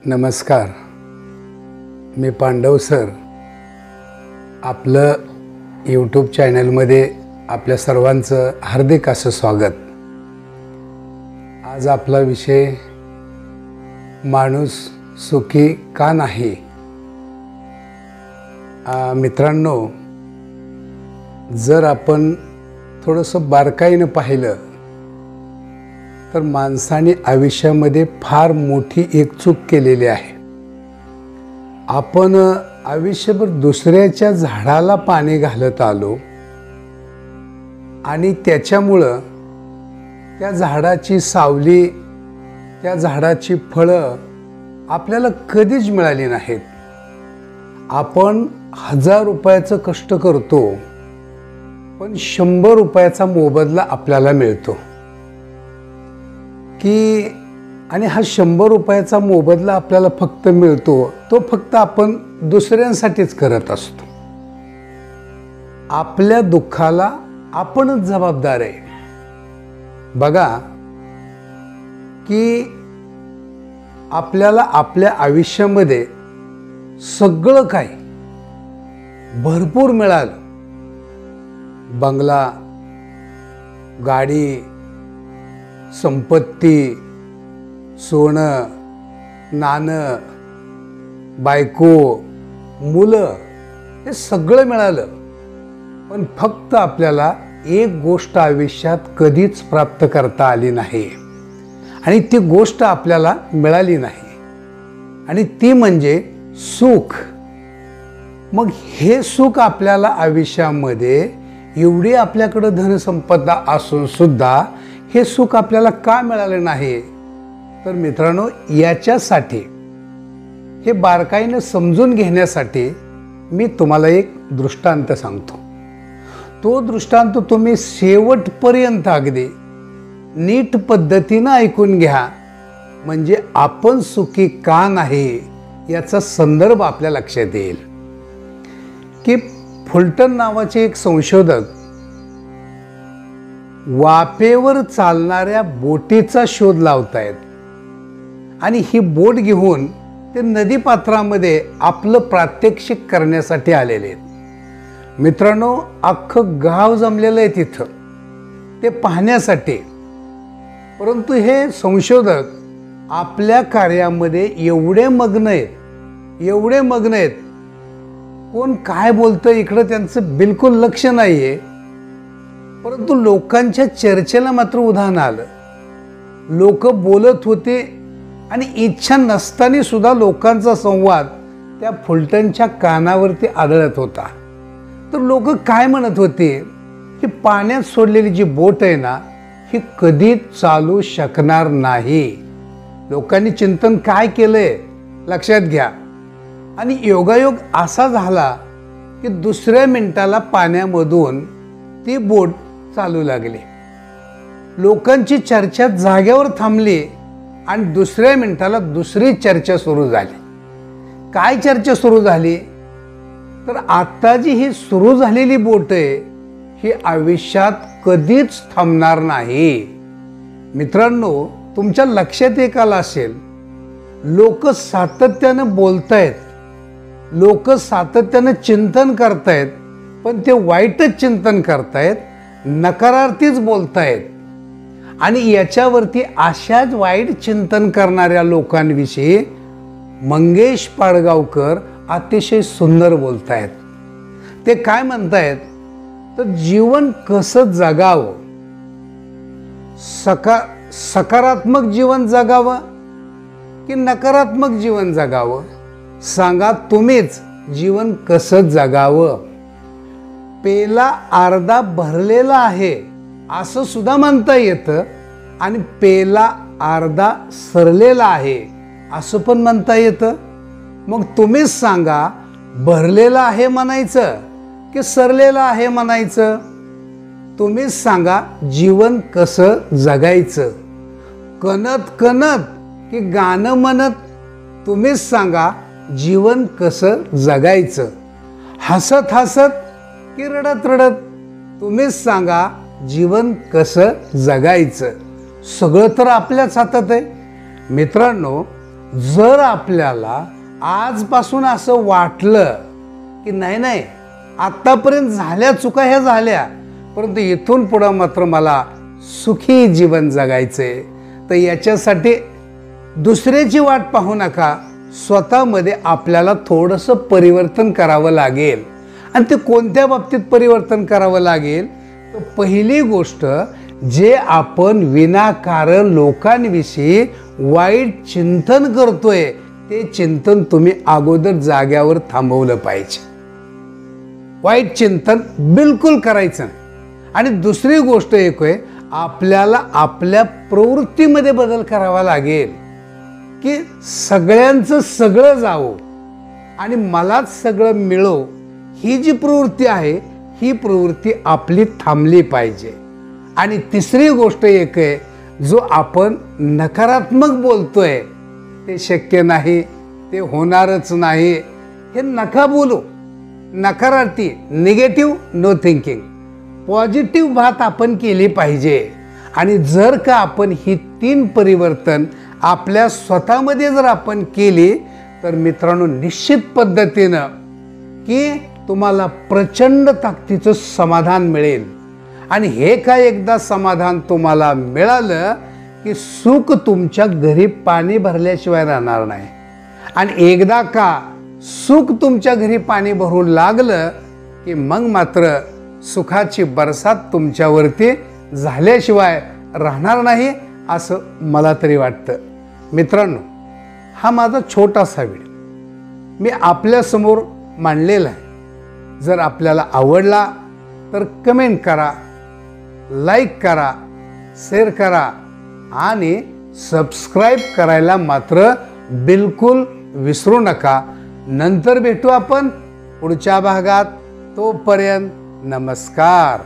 नमस्कार, मी पांडव सर आपलं यूट्यूब चॅनलमध्ये आपल्या सर्वांचं हार्दिक असं स्वागत। आज आपला विषय माणूस सुखी का नाही। मित्रांनो, जर आपण थोडंसं बारकाईनं पाहिलं तर माणसाने आयुष्यामध्ये फार मोठी एक चूक केलेली आहे। आपण आयुष्यभर दुसऱ्याच्या झाडाला पाणी घालत आलो आणि त्याच्यामुळं त्या झाडाची सावली, त्या झाडाची फळं आपल्याला कधीच मिळाली नाहीत। आपण 1000 रुपयाचं कष्ट करतो पण 100 रुपयाचा मोबदला आपल्याला मिळतो की, आणि हा 100 रुपयाचा मोबदला आपल्याला फक्त मिळतो तो फक्त आपण दुसऱ्यांसाठीच करत असतो। आपल्या दुःखाला आपणच जबाबदार आहे। बघा की आपल्याला आपल्या आयुष्यामध्ये सगळं काही भरपूर मिळालं, बंगला, गाडी, संपत्ती, सोनं, नाणं, बायको, मुलं, हे सगळं मिळालं, पण फक्त आपल्याला एक गोष्ट आयुष्यात कधीच प्राप्त करता आली नाही आणि ती गोष्ट आपल्याला मिळाली नाही, आणि ती म्हणजे सुख। मग हे सुख आपल्याला आयुष्यामध्ये एवढी आपल्याकडे धनसंपदा असून सुद्धा हे सुख आपल्याला का मिळाले नाही? तर मित्रांनो, याच्यासाठी, हे बारकाईने समजून घेण्यासाठी मी तुम्हाला एक दृष्टांत सांगतो। तो दृष्टांत तुम्ही शेवटपर्यंत अगदी नीट पद्धतीने ऐकून घ्या, म्हणजे आपण सुखी का नाही याचा संदर्भ आपल्या लक्षात येईल। की फुलटन नावाचे एक संशोधक वाफेवर चालणाऱ्या बोटीचा शोध लावतायत आणि ही बोट घेऊन ते नदीपात्रामध्ये आपलं प्रात्यक्षिक करण्यासाठी आलेले आहेत। मित्रांनो, अख्खं गाव जमलेलं आहे तिथं ते पाहण्यासाठी, परंतु हे संशोधक आपल्या कार्यामध्ये एवढे मग्न आहेत, कोण काय बोलतं इकडं त्यांचं बिलकुल लक्ष नाहीये, परंतु लोकांच्या चर्चेला मात्र उधाण आलं। लोक बोलत होते आणि इच्छा नसताना सुद्धा लोकांचा संवाद त्या फुलटनच्या कानावरती आदळत होता। तर लोक काय म्हणत होते की पाण्यात सोडलेली जी बोट आहे ना, ही कधीच चालू शकणार नाही। लोकांनी चिंतन काय केलंय लक्षात घ्या, आणि योगायोग असा झाला की दुसऱ्या मिनिटाला पाण्यामधून ती बोट चालू लागली। लोकांची चर्चा जाग्यावर थांबली आणि दुसऱ्या मिनिटाला दुसरी चर्चा सुरू झाली। काय चर्चा सुरू झाली? तर आता जी ही सुरू झालेली बोट आहे ही आयुष्यात कधीच थांबणार नाही। मित्रांनो, तुमच्या लक्षात एक आलं असेल, लोक सातत्यानं बोलतायत, लोक सातत्यानं चिंतन करतायत, पण ते वाईटच चिंतन करतायत, नकारार्थीच बोलतायत, आणि याच्यावरती अशाच वाईट चिंतन करणाऱ्या लोकांविषयी मंगेश पाडगावकर अतिशय सुंदर बोलतायत। ते काय म्हणतायत तर जीवन कसं जगावं, सकारात्मक जीवन जगावं की नकारात्मक जीवन जगावं, सांगा तुम्हीच जीवन कसं जगावं। पेला अर्धा भरलेला आहे असं सुद्धा म्हणता येतं, आणि पेला अर्धा सरलेला आहे असं पण म्हणता येतं। मग तुम्हीच सांगा, भरलेला आहे म्हणायचं की सरलेला आहे म्हणायचं? तुम्हीच सांगा, जीवन कसं जगायचं? कणत कणत की गाणं म्हणत? तुम्हीच सांगा, जीवन कसं जगायचं? हसत हसत की रडत रडत? तुम्हीच सांगा, जीवन कसं जगायचं? सगळं तर आपल्याच हातात आहे। मित्रांनो, जर आपल्याला आजपासून असं वाटलं की नाही नाही आतापर्यंत झाल्या चुका ह्या झाल्या, परंतु इथून पुढं मात्र मला सुखी जीवन जगायचंय, तर याच्यासाठी दुसऱ्याची वाट पाहू नका, स्वतःमध्ये आपल्याला थोडंसं परिवर्तन करावं लागेल. आणि ते कोणत्या बाबतीत परिवर्तन करावं लागेल, तर पहिली गोष्ट, जे आपण विनाकारण लोकांविषयी वाईट चिंतन करतोय ते चिंतन तुम्ही अगोदर जाग्यावर थांबवलं पाहिजे. वाईट चिंतन बिलकुल करायचं नाही. आणि दुसरी गोष्ट एक आहे, आपल्याला आपल्या प्रवृत्तीमध्ये बदल करावा लागेल की सगळ्यांचं सगळं जावं आणि मलाच सगळं मिळो, ही जी प्रवृत्ती आहे ही प्रवृत्ती आपली थांबली पाहिजे. आणि तिसरी गोष्ट एक आहे, जो आपण नकारात्मक बोलतोय ते शक्य नाही, ते होणारच नाही, हे नका बोलू. नकारार्थी, निगेटिव्ह नो थिंकिंग, पॉझिटिव्ह बात आपण केली पाहिजे. आणि जर का आपण ही 3 परिवर्तन आपल्या स्वतःमध्ये जर आपण केली, तर मित्रांनो निश्चित पद्धतीनं की तुम्हाला प्रचंड ताकदीचं समाधान मिळेल. आणि हे काय एकदा समाधान तुम्हाला मिळालं की सुख तुमच्या घरी पाणी भरल्याशिवाय राहणार नाही. आणि एकदा का सुख तुमच्या घरी पाणी भरून लागलं की मग मात्र सुखाची बरसात तुमच्यावरती झाल्याशिवाय राहणार नाही, असं मला तरी वाटतं. मित्रांनो, हा माझा छोटासा व्हिडिओ मी आपल्यासमोर मांडलेला आहे. जर आपल्याला आवडला तर कमेंट करा, लाईक करा, शेअर करा आणि सबस्क्राईब करायला मात्र बिलकुल विसरू नका. नंतर भेटू आपण पुढच्या भागात. तोपर्यंत नमस्कार.